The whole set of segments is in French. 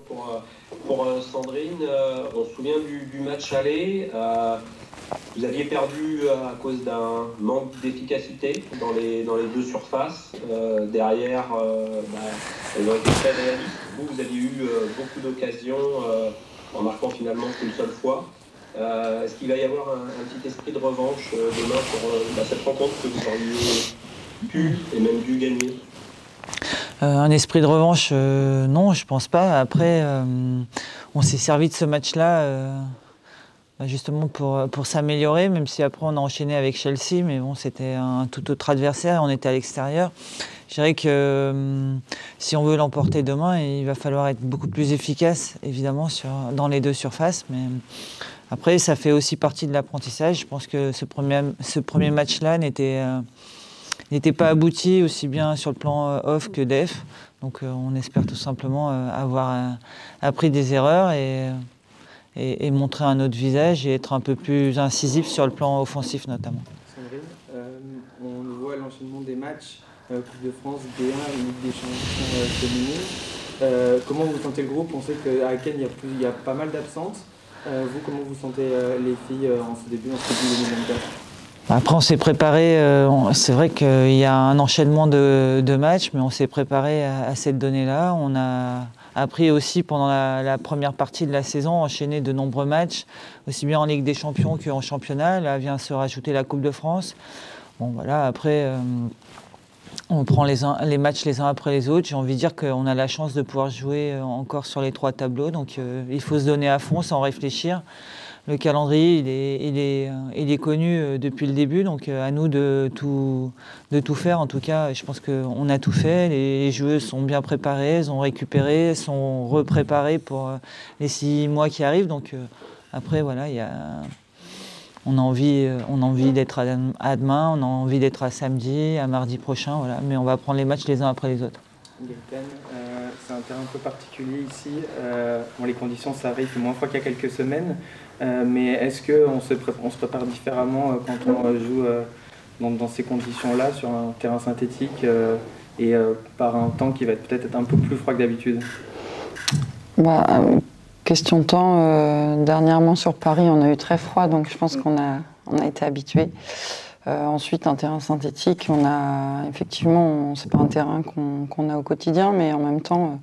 Pour Sandrine, on se souvient du match aller. Vous aviez perdu à cause d'un manque d'efficacité dans les deux surfaces. Derrière, elles ont été très réalistes. Vous aviez eu beaucoup d'occasions en marquant finalement qu'une seule fois. Est-ce qu'il va y avoir un petit esprit de revanche demain pour cette rencontre que vous auriez pu et même dû gagner? Un esprit de revanche, non, je pense pas. Après, on s'est servi de ce match-là justement pour s'améliorer, même si après on a enchaîné avec Chelsea, mais bon, c'était un tout autre adversaire, on était à l'extérieur. Je dirais que si on veut l'emporter demain, il va falloir être beaucoup plus efficace, évidemment, dans les deux surfaces. Mais après, ça fait aussi partie de l'apprentissage. Je pense que ce premier match-là n'était pas abouti aussi bien sur le plan off que def. Donc on espère tout simplement avoir appris des erreurs et montrer un autre visage et être un peu plus incisif sur le plan offensif notamment. Sandrine, on voit l'enchaînement des matchs, Coupe de France, D1 et Ligue des Champions féminines. Comment vous sentez le groupe? On sait qu'à Aken, il y a pas mal d'absentes. Vous, comment vous sentez les filles en ce début 2024? Après, on s'est préparé, c'est vrai qu'il y a un enchaînement de matchs, mais on s'est préparé à cette donnée-là. On a appris aussi pendant la première partie de la saison, enchaîner de nombreux matchs, aussi bien en Ligue des Champions qu'en championnat. Là vient se rajouter la Coupe de France. Bon voilà, après, on prend les matchs les uns après les autres. J'ai envie de dire qu'on a la chance de pouvoir jouer encore sur les trois tableaux, donc il faut se donner à fond sans réfléchir. Le calendrier, il est connu depuis le début, donc à nous de tout faire. En tout cas, je pense qu'on a tout fait. Les joueuses sont bien préparées, elles ont récupéré, sont repréparées pour les 6 mois qui arrivent. Donc après, voilà, on a envie d'être à demain, on a envie d'être à samedi, à mardi prochain, voilà. Mais on va prendre les matchs les uns après les autres. Gaëtan, c'est un terrain un peu particulier ici. Les conditions, ça arrive moins froid qu'il y a quelques semaines. Mais est-ce qu'on se prépare différemment quand on joue dans ces conditions-là, sur un terrain synthétique et par un temps qui va peut-être être un peu plus froid que d'habitude? Question de temps, dernièrement sur Paris, on a eu très froid, donc je pense qu'on a été habitués. Ensuite, un terrain synthétique, effectivement, c'est pas un terrain qu'on a au quotidien, mais en même temps,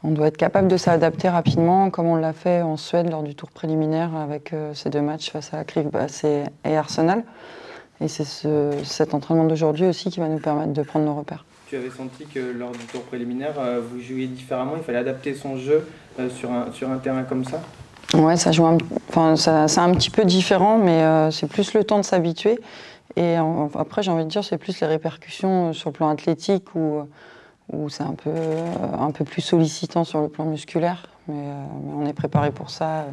on doit être capable de s'adapter rapidement, comme on l'a fait en Suède lors du tour préliminaire avec ces 2 matchs face à Krifbas et Arsenal. Et c'est cet entraînement d'aujourd'hui aussi qui va nous permettre de prendre nos repères. Tu avais senti que lors du tour préliminaire, vous jouiez différemment, il fallait adapter son jeu sur un terrain comme ça? Ouais, c'est un petit peu différent, mais c'est plus le temps de s'habituer. Et après, j'ai envie de dire, c'est plus les répercussions sur le plan athlétique où c'est un peu plus sollicitant sur le plan musculaire. Mais on est préparé pour ça.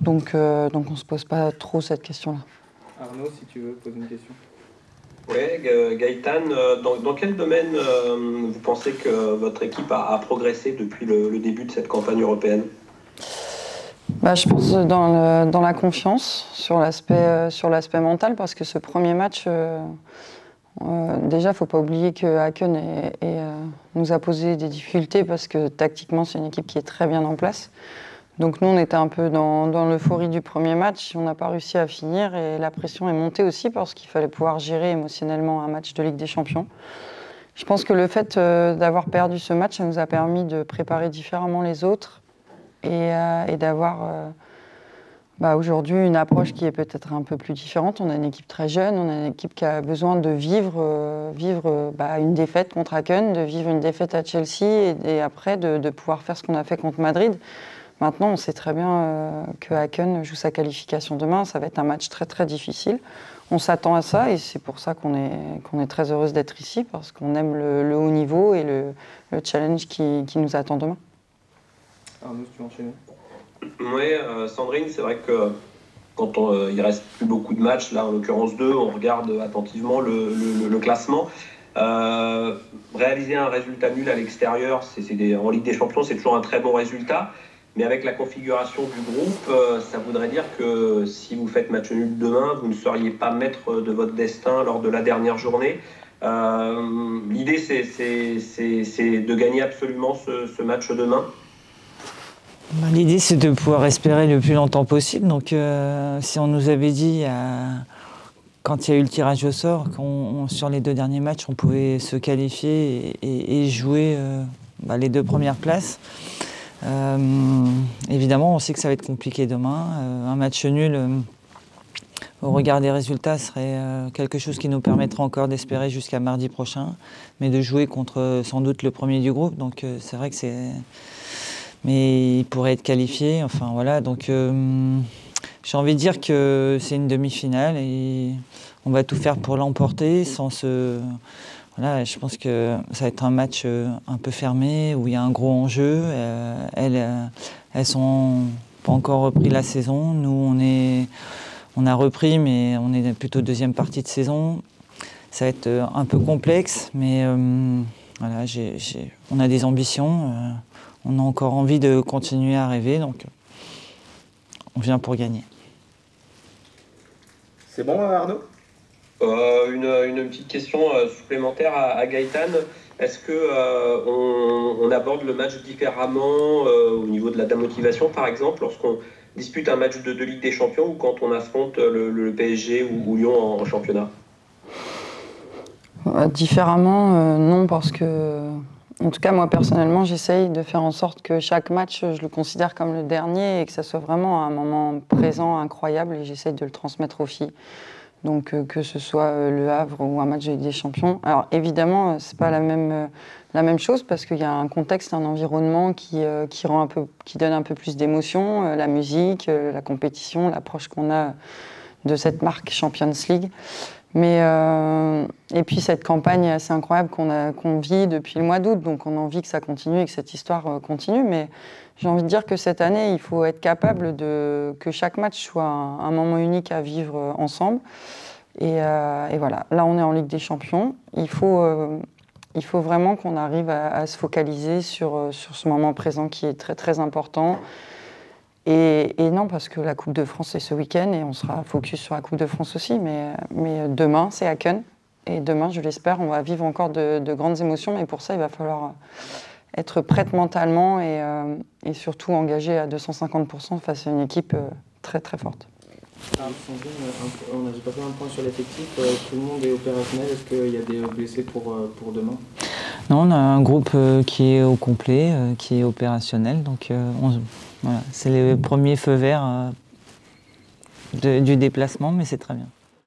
Donc on ne se pose pas trop cette question-là. Arnaud, si tu veux poser une question. Oui, Gaëtan, dans quel domaine vous pensez que votre équipe a progressé depuis le début de cette campagne européenne? Je pense dans la confiance, sur l'aspect mental, parce que ce premier match, déjà, il ne faut pas oublier que Aken nous a posé des difficultés, parce que tactiquement, c'est une équipe qui est très bien en place. Donc nous, on était un peu dans l'euphorie du premier match, on n'a pas réussi à finir, et la pression est montée aussi, parce qu'il fallait pouvoir gérer émotionnellement un match de Ligue des Champions. Je pense que le fait d'avoir perdu ce match, ça nous a permis de préparer différemment les autres, et d'avoir aujourd'hui une approche qui est peut-être un peu plus différente. On a une équipe très jeune, on a une équipe qui a besoin de vivre une défaite contre Aken, de vivre une défaite à Chelsea et après de pouvoir faire ce qu'on a fait contre Madrid. Maintenant, on sait très bien que Aken joue sa qualification demain, ça va être un match très très difficile. On s'attend à ça et c'est pour ça qu'on est très heureuse d'être ici, parce qu'on aime le haut niveau et le challenge qui nous attend demain. Arnaud, tu veux enchaîner? Oui, Sandrine, c'est vrai que quand il reste plus beaucoup de matchs, là en l'occurrence 2, on regarde attentivement le classement. Réaliser un résultat nul à l'extérieur, en Ligue des Champions, c'est toujours un très bon résultat. Mais avec la configuration du groupe, ça voudrait dire que si vous faites match nul demain, vous ne seriez pas maître de votre destin lors de la dernière journée. L'idée, c'est de gagner absolument ce match demain. L'idée, c'est de pouvoir espérer le plus longtemps possible. Donc, si on nous avait dit, quand il y a eu le tirage au sort, sur les 2 derniers matchs, on pouvait se qualifier et jouer les 2 premières places, évidemment, on sait que ça va être compliqué demain. Un match nul, au regard des résultats, serait quelque chose qui nous permettrait encore d'espérer jusqu'à mardi prochain, mais de jouer contre sans doute le premier du groupe. Donc, c'est vrai que c'est... Mais il pourrait être qualifié, enfin voilà, donc j'ai envie de dire que c'est une demi-finale et on va tout faire pour l'emporter sans se... Voilà, je pense que ça va être un match un peu fermé, où il y a un gros enjeu. Elles sont pas encore repris la saison, nous on a repris, mais on est plutôt deuxième partie de saison. Ça va être un peu complexe, mais voilà, on a des ambitions. On a encore envie de continuer à rêver, donc on vient pour gagner. C'est bon, Arnaud ? Une petite question supplémentaire à Gaëtan. Est-ce que on aborde le match différemment au niveau de la motivation, par exemple, lorsqu'on dispute un match de Ligue des Champions ou quand on affronte le PSG ou Lyon en championnat ? Différemment, non, parce que... En tout cas, moi, personnellement, j'essaye de faire en sorte que chaque match, je le considère comme le dernier et que ça soit vraiment un moment présent, incroyable, et j'essaye de le transmettre aux filles. Donc, que ce soit Le Havre ou un match de Ligue des Champions. Alors, évidemment, c'est pas la même chose parce qu'il y a un contexte, un environnement qui donne un peu plus d'émotion, la musique, la compétition, l'approche qu'on a de cette marque Champions League. Mais, et puis cette campagne assez incroyable qu'on vit depuis le mois d'août, donc on a envie que ça continue et que cette histoire continue. Mais j'ai envie de dire que cette année, il faut être capable que chaque match soit un moment unique à vivre ensemble. Et voilà, là on est en Ligue des Champions. Il faut vraiment qu'on arrive à se focaliser sur ce moment présent qui est très très important. Et non, parce que la Coupe de France est ce week-end et on sera focus sur la Coupe de France aussi, mais demain c'est à Cannes et demain, je l'espère, on va vivre encore de grandes émotions, mais pour ça il va falloir être prête mentalement et surtout engagée à 250% face à une équipe très très forte. Sandrine, on a pas fait un point sur l'effectif, tout le monde est opérationnel, est-ce qu'il y a des blessés pour demain ? Non, on a un groupe qui est au complet, qui est opérationnel, donc voilà, c'est les premiers feux verts du déplacement, mais c'est très bien.